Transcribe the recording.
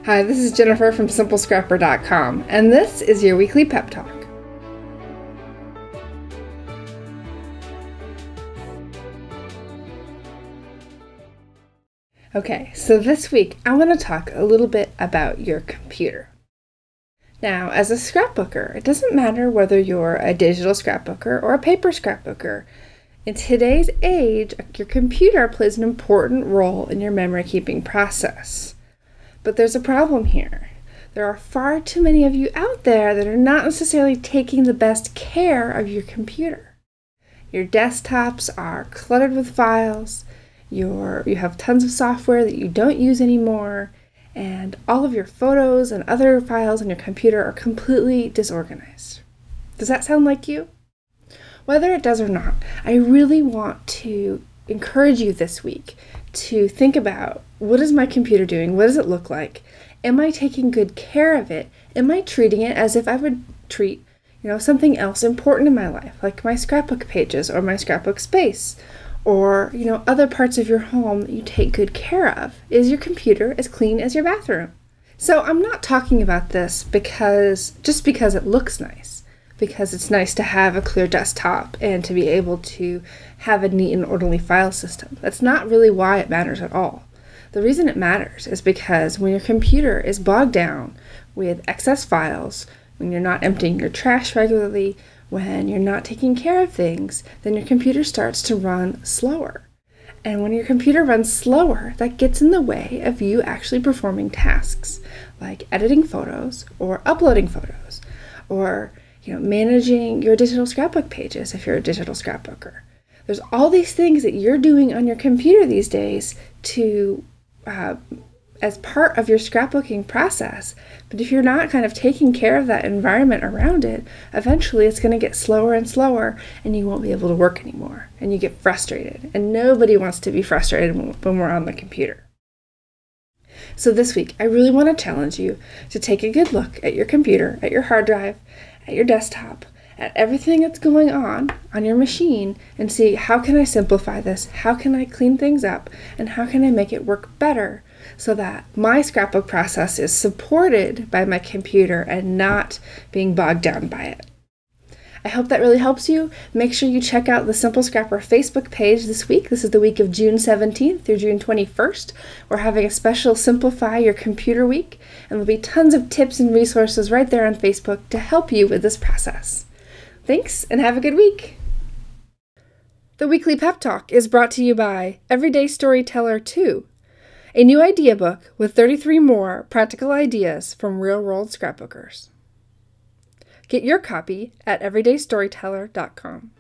Hi, this is Jennifer from SimpleScrapper.com, and this is your weekly pep talk. Okay, so this week I want to talk a little bit about your computer. Now, as a scrapbooker, it doesn't matter whether you're a digital scrapbooker or a paper scrapbooker. In today's age, your computer plays an important role in your memory keeping process. But there's a problem here. There are far too many of you out there that are not necessarily taking the best care of your computer. Your desktops are cluttered with files, you have tons of software that you don't use anymore, and all of your photos and other files on your computer are completely disorganized. Does that sound like you? Whether it does or not, I really want to encourage you this week to think about, what is my computer doing? What does it look like? Am I taking good care of it? Am I treating it as if I would treat, something else important in my life, like my scrapbook pages or my scrapbook space, or, other parts of your home that you take good care of? Is your computer as clean as your bathroom? So I'm not talking about this just because it looks nice, because it's nice to have a clear desktop and to be able to have a neat and orderly file system. That's not really why it matters at all. The reason it matters is because when your computer is bogged down with excess files, when you're not emptying your trash regularly, when you're not taking care of things, then your computer starts to run slower. And when your computer runs slower, that gets in the way of you actually performing tasks like editing photos or uploading photos, or managing your digital scrapbook pages if you're a digital scrapbooker. There's all these things that you're doing on your computer these days as part of your scrapbooking process. But if you're not kind of taking care of that environment around it, eventually it's going to get slower and slower and you won't be able to work anymore. And you get frustrated. And nobody wants to be frustrated when we're on the computer. So this week, I really want to challenge you to take a good look at your computer, at your hard drive, at your desktop, at everything that's going on your machine, and see, how can I simplify this? How can I clean things up? And how can I make it work better so that my scrapbook process is supported by my computer and not being bogged down by it? I hope that really helps you. Make sure you check out the Simple Scrapper Facebook page this week. This is the week of June 17th through June 21st. We're having a special Simplify Your Computer Week, and there'll be tons of tips and resources right there on Facebook to help you with this process. Thanks, and have a good week. The Weekly Pep Talk is brought to you by Everyday Storyteller 2, a new idea book with 33 more practical ideas from real-world scrapbookers. Get your copy at everydaystoryteller.com.